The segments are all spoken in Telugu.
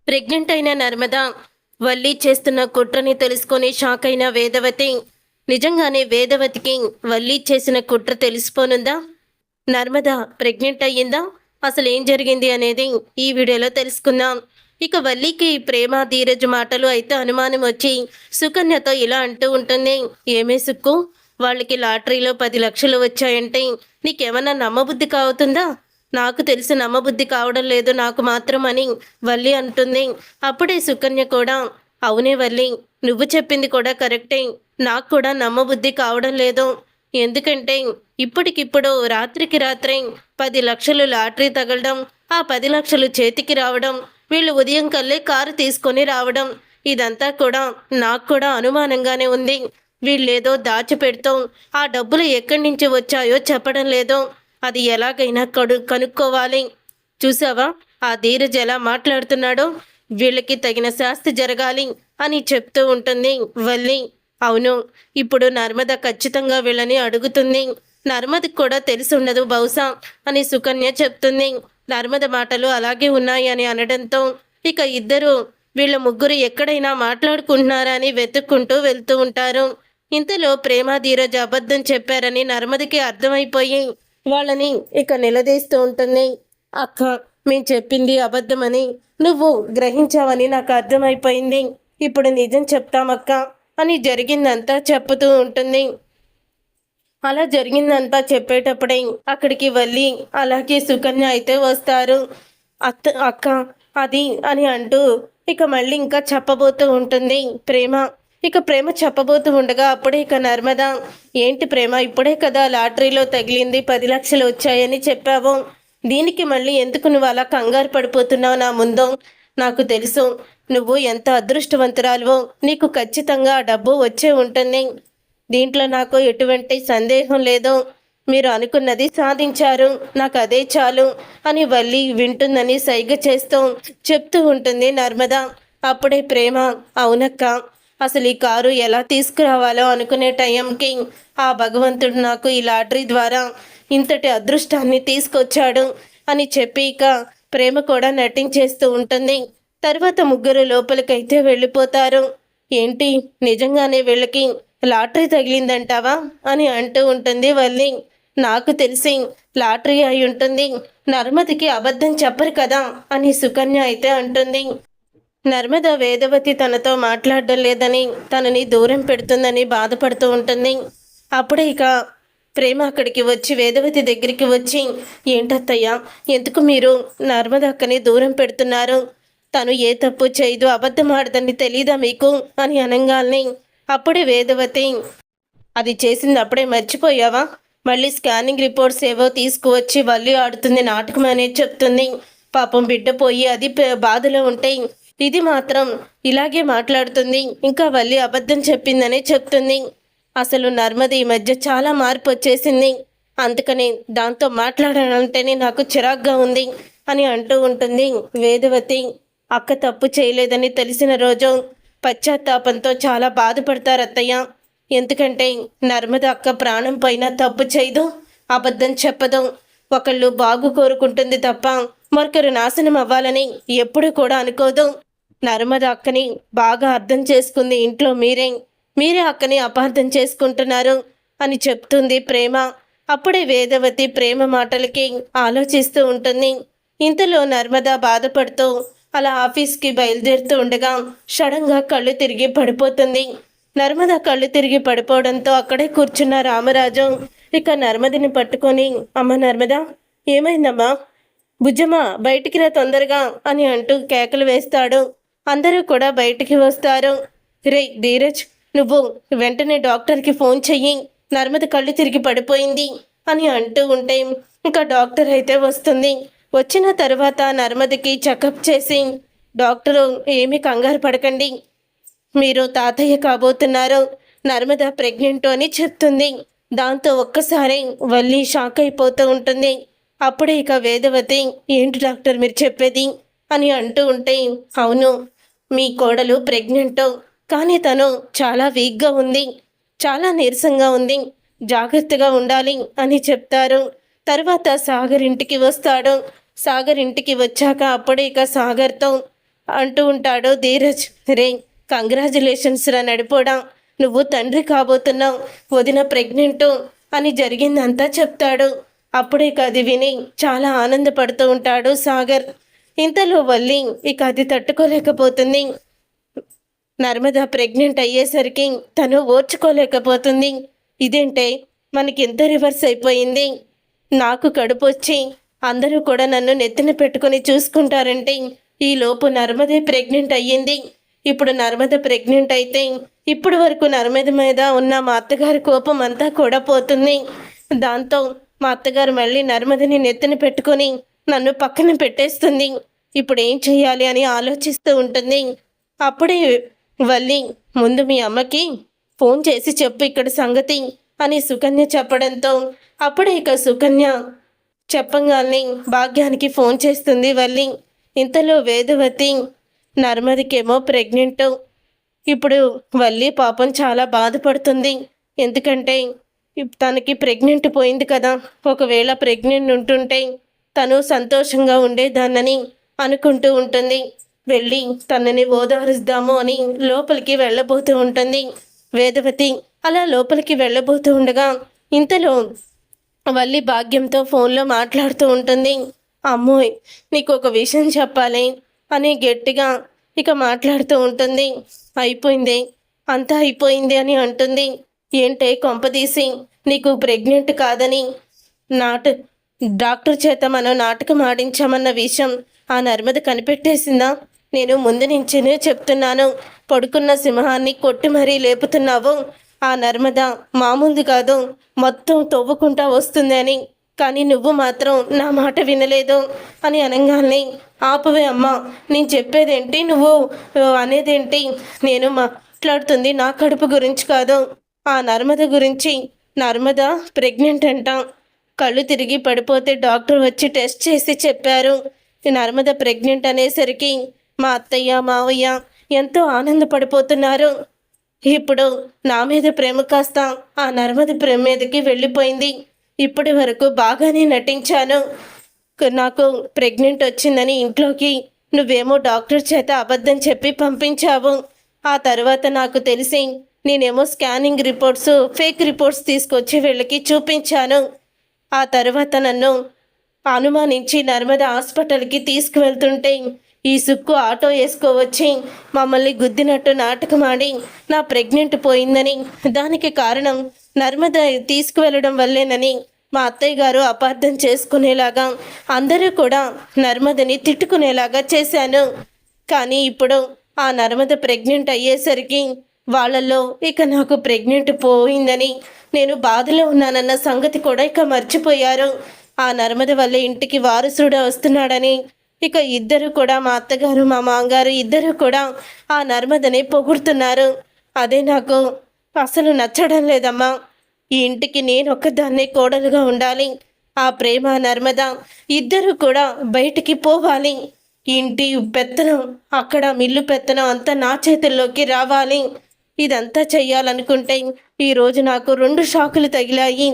ప్రెగ్నెంట్ అయిన నర్మద వల్లి చేస్తున్న కుట్రని తెలుసుకొని షాక్ అయిన వేదవతి. నిజంగానే వేదవతికి వల్లి చేసిన కుట్ర తెలిసిపోనుందా? నర్మద ప్రెగ్నెంట్ అయ్యిందా? అసలు ఏం జరిగింది అనేది ఈ వీడియోలో తెలుసుకుందాం. ఇక వల్లికి ప్రేమ ధీరజ్ మాటలు అయితే అనుమానం వచ్చి సుకన్యతో ఇలా అంటూ ఉంటుంది. ఏమే సుక్కు, వాళ్ళకి లాటరీలో 10 లక్షలు వచ్చాయంటే నీకేమన్నా నమ్మబుద్ధి కావుతుందా? నాకు తెలిసి నమ్మబుద్ధి కావడం లేదు నాకు మాత్రం అని వల్లి అంటుంది. అప్పుడే సుకన్య కూడా, అవునే వల్లి, నువ్వు చెప్పింది కూడా కరెక్టే, నాకు కూడా నమ్మబుద్ధి కావడం లేదు. ఎందుకంటే ఇప్పటికిప్పుడు రాత్రికి రాత్రే 10 లక్షలు లాటరీ తగలడం, ఆ 10 లక్షలు చేతికి రావడం, వీళ్ళు ఉదయం కల్లే కారు తీసుకొని రావడం, ఇదంతా కూడా నాకు కూడా అనుమానంగానే ఉంది. వీళ్ళేదో దాచిపెడుతూ ఆ డబ్బులు ఎక్కడి నుంచి వచ్చాయో చెప్పడం లేదు. అది ఎలాగైనా కనుక్కోవాలి. చూసావా ఆ ధీరజ్ ఎలా మాట్లాడుతున్నాడో? వీళ్ళకి తగిన శాస్తి జరగాలి అని చెప్తూ ఉంటుంది వల్లి. అవును, ఇప్పుడు నర్మద ఖచ్చితంగా వీళ్ళని అడుగుతుంది. నర్మదకి కూడా తెలిసి ఉండదు బహుశా అని సుకన్య చెప్తుంది. నర్మద మాటలు అలాగే ఉన్నాయి అని అనడంతో ఇక ఇద్దరు వీళ్ళ ముగ్గురు ఎక్కడైనా మాట్లాడుకుంటున్నారా అని వెతుక్కుంటూ వెళ్తూ ఉంటారు. ఇంతలో ప్రేమ ధీరజ్ అబద్ధం చెప్పారని నర్మదకి అర్థమైపోయి వాళ్ళని ఇక నిలదీస్తూ ఉంటుంది. అక్క, మేము చెప్పింది అబద్ధమని నువ్వు గ్రహించావని నాకు అర్థమైపోయింది. ఇప్పుడు నిజం చెప్తామక్క అని జరిగిందంతా చెప్పుతూ ఉంటుంది. అలా జరిగిందంతా చెప్పేటప్పుడే అక్కడికి వల్లి అలాగే సుకన్య అయితే వస్తారు. అక్క అది అని అంటూ ఇక మళ్ళీ ఇంకా చెప్పబోతూ ఉంటుంది ప్రేమ. ఇక ప్రేమ చెప్పబోతూ ఉండగా అప్పుడే ఇక నర్మద, ఏంటి ప్రేమ, ఇప్పుడే కదా లాటరీలో తగిలింది 10 లక్షలు వచ్చాయని చెప్పావు, దీనికి మళ్ళీ ఎందుకు నువ్వు అలా కంగారు పడిపోతున్నావు? నా ముందు నాకు తెలుసు నువ్వు ఎంత అదృష్టవంతురాలువో, నీకు ఖచ్చితంగా ఆ డబ్బు వచ్చే ఉంటుంది. దీంట్లో నాకు ఎటువంటి సందేహం లేదు. మీరు అనుకున్నది సాధించారు, నాకు అదే చాలు అని వల్లి వింటుందని సైగ చేస్తూ చెప్తూ ఉంటుంది నర్మద. అప్పుడే ప్రేమ, అవునక్క, అసలు ఈ కారు ఎలా తీసుకురావాలో అనుకునే టైంకి ఆ భగవంతుడు నాకు ఈ లాటరీ ద్వారా ఇంతటి అదృష్టాన్ని తీసుకొచ్చాడు అని చెప్పి ఇక ప్రేమ కూడా నటించేస్తూ ఉంటుంది. తర్వాత ముగ్గురు లోపలికైతే వెళ్ళిపోతారు. ఏంటి, నిజంగానే వీళ్ళకి లాటరీ తగిలిందంటావా అని అంటూ ఉంటుంది వల్లి. నాకు తెలిసి లాటరీ అయి ఉంటుంది, నర్మదికి అబద్ధం చెప్పరు కదా అని సుకన్య అయితే అంటుంది. నర్మద వేదవతి తనతో మాట్లాడడం లేదని, తనని దూరం పెడుతుందని బాధపడుతూ ఉంటుంది. అప్పుడే ఇక ప్రేమ అక్కడికి వచ్చి వేదవతి దగ్గరికి వచ్చి, ఏంటత్తయ్య, ఎందుకు మీరు నర్మద అక్కని దూరం పెడుతున్నారు? తను ఏ తప్పు చేయదు, అబద్ధం ఆడదని తెలీదా మీకు అని అనగానే అప్పుడే వేదవతి, అది చేసింది అప్పుడే మర్చిపోయావా? మళ్ళీ స్కానింగ్ రిపోర్ట్స్ ఏవో తీసుకువచ్చి వల్లి ఆడుతుంది నాటకం అనేది చెప్తుంది. పాపం బిడ్డ పోయి అది బాధలో ఉంటే ఇది మాత్రం ఇలాగే మాట్లాడుతుంది, ఇంకా వల్లి అబద్ధం చెప్పిందని చెప్తుంది. అసలు నర్మది ఈ మధ్య చాలా మార్పు వచ్చేసింది, అందుకని దాంతో మాట్లాడాలంటేనే నాకు చిరాగ్గా ఉంది అని అంటూ ఉంటుంది వేదవతి. అక్క తప్పు చేయలేదని తెలిసిన రోజు పశ్చాత్తాపంతో చాలా బాధపడతారు అత్తయ్య. ఎందుకంటే నర్మద అక్క ప్రాణం పైన తప్పు చేయదు, అబద్ధం చెప్పదు, ఒకళ్ళు బాగు కోరుకుంటుంది తప్ప మరొకరు నాశనం అవ్వాలని ఎప్పుడు కూడా అనుకోదు. నర్మద అక్కని బాగా అర్థం చేసుకుంది ఇంట్లో మీరే అక్కని అపార్థం చేసుకుంటున్నారు అని చెప్తుంది ప్రేమ. అప్పుడే వేదవతి ప్రేమ మాటలకి ఆలోచిస్తూ ఉంటుంది. ఇంతలో నర్మద బాధపడుతూ అలా ఆఫీస్కి బయలుదేరుతూ ఉండగా సడన్గా కళ్ళు తిరిగి పడిపోతుంది. నర్మద కళ్ళు తిరిగి పడిపోవడంతో అక్కడే కూర్చున్న రామరాజు ఇక నర్మదని పట్టుకొని, అమ్మ నర్మద, ఏమైందమ్మా? బుజ్జమ్మ, బయటికి రా తొందరగా అని అంటూ కేకలు వేస్తాడు. అందరూ కూడా బయటికి వస్తారు. రే ధీరజ్, నువ్వు వెంటనే డాక్టర్కి ఫోన్ చెయ్యి, నర్మద కళ్ళు తిరిగి పడిపోయింది అని అంటూ ఉంటే ఇంకా డాక్టర్ అయితే వస్తుంది. వచ్చిన తర్వాత నర్మదకి చెకప్ చేసి, డాక్టరు, ఏమీ కంగారు పడకండి, మీరు తాతయ్య కాబోతున్నారు, నర్మద ప్రెగ్నెంట్ అని చెప్తుంది. దాంతో ఒక్కసారి వల్లి షాక్ అయిపోతూ ఉంటుంది. అప్పుడే ఇక వేదవతి, ఏంటి డాక్టర్ మీరు చెప్పేది అని అంటూ ఉంటే, అవును, మీ కోడలు ప్రెగ్నెంట్, కానీ తను చాలా వీక్గా ఉంది, చాలా నీరసంగా ఉంది, జాగ్రత్తగా ఉండాలి అని చెప్తారు. తర్వాత సాగర్ ఇంటికి వస్తాడు. సాగర్ ఇంటికి వచ్చాక అప్పుడే ఇక సాగర్తో, అంటూ ఉంటాడు ధీరజ్. రే, కంగ్రాచులేషన్స్ రా నడిపోడా, నువ్వు తండ్రి కాబోతున్నావు, వదిన ప్రెగ్నెంటు అని జరిగిందంతా చెప్తాడు. అప్పుడే అది విని చాలా ఆనందపడుతూ ఉంటాడు సాగర్. ఇంతలో వల్లి ఇక అది తట్టుకోలేకపోతుంది. నర్మద ప్రెగ్నెంట్ అయ్యేసరికి తను ఓర్చుకోలేకపోతుంది. ఇదేంటే మనకి ఎంత రివర్స్ అయిపోయింది, నాకు కడుపు వచ్చి అందరూ కూడా నన్ను నెత్తిన పెట్టుకొని చూసుకుంటారంటే ఈలోపు నర్మదే ప్రెగ్నెంట్ అయ్యింది. ఇప్పుడు నర్మద ప్రెగ్నెంట్ అయితే ఇప్పటి వరకు నర్మద మీద ఉన్న మా అత్తగారి కోపం అంతా కూడా పోతుంది. దాంతో మా అత్తగారు మళ్ళీ నర్మదని నెత్తిన పెట్టుకొని నన్ను పక్కన పెట్టేస్తుంది. ఇప్పుడు ఏం చెయ్యాలి అని ఆలోచిస్తూ ఉంటుంది. అప్పుడే వల్లి, ముందు మీ అమ్మకి ఫోన్ చేసి చెప్పు ఇక్కడ సంగతి అని సుకన్య చెప్పడంతో అప్పుడే ఇక సుకన్య చెప్పంగానే భాగ్యానికి ఫోన్ చేస్తుంది వల్లి. ఇంతలో వేదవతి నర్మదికేమో ప్రెగ్నెంట్. ఇప్పుడు వల్లి పాపం చాలా బాధపడుతుంది. ఎందుకంటే తనకి ప్రెగ్నెంట్ పోయింది కదా, ఒకవేళ ప్రెగ్నెంట్ ఉంటుంటే తను సంతోషంగా ఉండేదాన్నని అనుకుంటూ ఉంటుంది. వెళ్ళి తనని ఓదారుద్దాము అని లోపలికి వెళ్ళబోతూ ఉంటుంది వేదవతి. అలా లోపలికి వెళ్ళబోతూ ఉండగా ఇంతలో వల్లి భాగ్యంతో ఫోన్లో మాట్లాడుతూ ఉంటుంది. అమ్మోయ్, నీకు ఒక విషయం చెప్పాలి అని గట్టిగా ఇక మాట్లాడుతూ ఉంటుంది. అయిపోయింది, అంతా అయిపోయింది అని అంటుంది. ఏంటే కొంపదీసి నీకు ప్రెగ్నెంట్ కాదని డాక్టర్ చేత మనం నాటకం ఆడించామన్న విషయం ఆ నర్మద కనిపెట్టేసిందా? నేను ముందు నుంచేనే చెప్తున్నాను, పడుకున్న సింహాన్ని కొట్టి మరీ లేపుతున్నావు. ఆ నర్మద మామూలుది కాదు, మొత్తం తవ్వుకుంటా వస్తుంది అని. కానీ నువ్వు మాత్రం నా మాట వినలేదు అని అనగానే, ఆపవే అమ్మ, నేను చెప్పేదేంటి, నువ్వు అనేదేంటి? నేను మాట్లాడుతుంది నా కడుపు గురించి కాదు, ఆ నర్మద గురించి. నర్మద ప్రెగ్నెంట్ అంట. కళ్ళు తిరిగి పడిపోతే డాక్టర్ వచ్చి టెస్ట్ చేసి చెప్పారు నర్మద ప్రెగ్నెంట్ అనేసరికి మా అత్తయ్య మావయ్య ఎంతో ఆనందపడిపోతున్నారు. ఇప్పుడు నా మీద ప్రేమ కాస్త ఆ నర్మద ప్రేమ మీదకి వెళ్ళిపోయింది. ఇప్పటి వరకు బాగానే నటించాను. నాకు ప్రెగ్నెంట్ వచ్చిందని ఇంట్లోకి నువ్వేమో డాక్టర్ చేత అబద్ధం చెప్పి పంపించావు. ఆ తర్వాత నాకు తెలిసి నేనేమో స్కానింగ్ రిపోర్ట్స్, ఫేక్ రిపోర్ట్స్ తీసుకొచ్చి వీళ్ళకి చూపించాను. ఆ తర్వాత నన్ను అనుమానించి నర్మద హాస్పిటల్కి తీసుకువెళ్తుంటే ఈ సుక్కు ఆటో వేసుకోవచ్చి మమ్మల్ని గుద్దినట్టు నాటకమాడి నా ప్రెగ్నెంట్ పోయిందని, దానికి కారణం నర్మద తీసుకువెళ్ళడం వల్లేనని మా అత్తయ్య గారు అపార్థం చేసుకునేలాగా అందరూ కూడా నర్మదని తిట్టుకునేలాగా చేశాను. కానీ ఇప్పుడు ఆ నర్మద ప్రెగ్నెంట్ అయ్యేసరికి వాళ్ళల్లో ఇక నాకు ప్రెగ్నెంట్ పోయిందని, నేను బాధలో ఉన్నానన్న సంగతి కూడా ఇక మర్చిపోయారు. ఆ నర్మద వల్ల ఇంటికి వారసుడు వస్తున్నాడని ఇక ఇద్దరు కూడా, మా అత్తగారు మా మామగారు ఇద్దరు కూడా ఆ నర్మదని పొగుడుతున్నారు. అదే నాకు అసలు నచ్చడం లేదమ్మా. ఈ ఇంటికి నేను ఒక్కదాన్నే కోడలుగా ఉండాలి. ఆ ప్రేమ నర్మద ఇద్దరు కూడా బయటికి పోవాలి. ఇంటి పెత్తనం, అక్కడ మిల్లు పెత్తనం అంతా నా చేతుల్లోకి రావాలి. ఇదంతా చెయ్యాలనుకుంటే ఈరోజు నాకు 2 షాకులు తగిలాయి.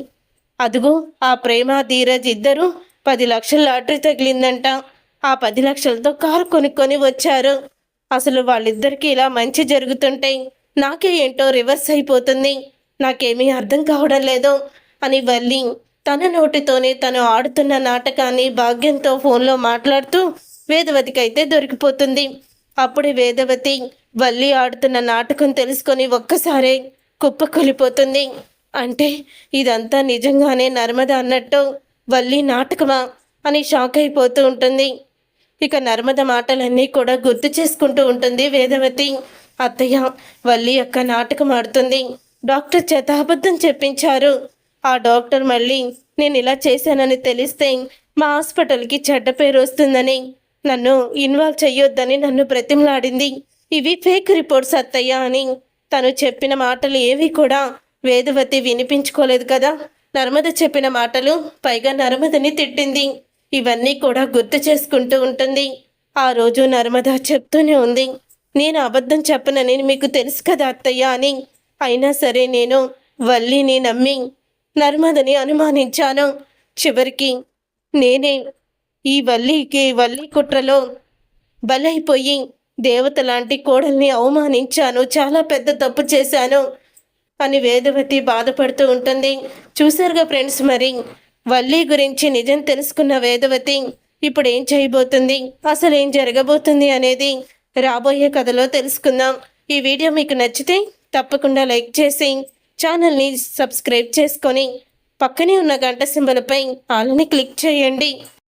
అదుగో ఆ ప్రేమ ధీరజ్ ఇద్దరు 10 లక్షల లాటరీ తగిలిందంట. ఆ 10 లక్షలతో కారు కొనుక్కొని వచ్చారు. అసలు వాళ్ళిద్దరికీ ఇలా మంచి జరుగుతుంటే నాకే ఏంటో రివర్స్ అయిపోతుంది. నాకేమీ అర్థం కావడం లేదు అని వల్లి తన నోటితోనే తను ఆడుతున్న నాటకాన్ని భాగ్యంతో ఫోన్లో మాట్లాడుతూ వేదవతికి అయితే దొరికిపోతుంది. అప్పుడే వేదవతి వల్లి ఆడుతున్న నాటకం తెలుసుకొని ఒక్కసారే కుప్పకొలిపోతుంది. అంటే ఇదంతా నిజంగానే నర్మద అన్నట్టు వల్లి నాటకమా అని షాక్ అయిపోతూ ఉంటుంది. ఇక నర్మద మాటలన్నీ కూడా గుర్తు చేసుకుంటూ ఉంటుంది వేదవతి. అత్తయ్య, వల్లి యొక్క నాటకం ఆడుతుంది. డాక్టర్ చేత అబద్ధం చెప్పించారు. ఆ డాక్టర్ మళ్ళీ నేను ఇలా చేశానని తెలిస్తే మా హాస్పిటల్కి చెడ్డ పేరు వస్తుందని, నన్ను ఇన్వాల్వ్ చెయ్యొద్దని నన్ను బ్రతిమలాడింది. ఇవి ఫేక్ రిపోర్ట్స్ అత్తయ్య అని తను చెప్పిన మాటలు ఏవి కూడా వేదవతి వినిపించుకోలేదు కదా. నర్మద చెప్పిన మాటలు, పైగా నర్మదని తిట్టింది. ఇవన్నీ కూడా గుర్తు చేసుకుంటూ ఉంటుంది. ఆ రోజు నర్మద చెప్తూనే ఉంది, నేను అబద్ధం చెప్పనని మీకు తెలుసు కదా అత్తయ్య అని. అయినా సరే నేను వల్లిని నమ్మి నర్మదని అనుమానించాను. చివరికి నేనే ఈ వల్లి కుట్రలో బలైపోయి దేవత లాంటి కోడల్ని అవమానించాను, చాలా పెద్ద తప్పు చేశాను అని వేదవతి బాధపడుతూ ఉంటుంది. చూశారుగా ఫ్రెండ్స్, మరి వల్లి గురించి నిజం తెలుసుకున్న వేదవతి ఇప్పుడు ఏం చేయబోతుంది, అసలు ఏం జరగబోతుంది అనేది రాబోయే కథలో తెలుసుకుందాం. ఈ వీడియో మీకు నచ్చితే తప్పకుండా లైక్ చేసి ఛానల్ని సబ్స్క్రైబ్ చేసుకొని పక్కనే ఉన్న గంట సింబల్పై ఆల్ని క్లిక్ చేయండి.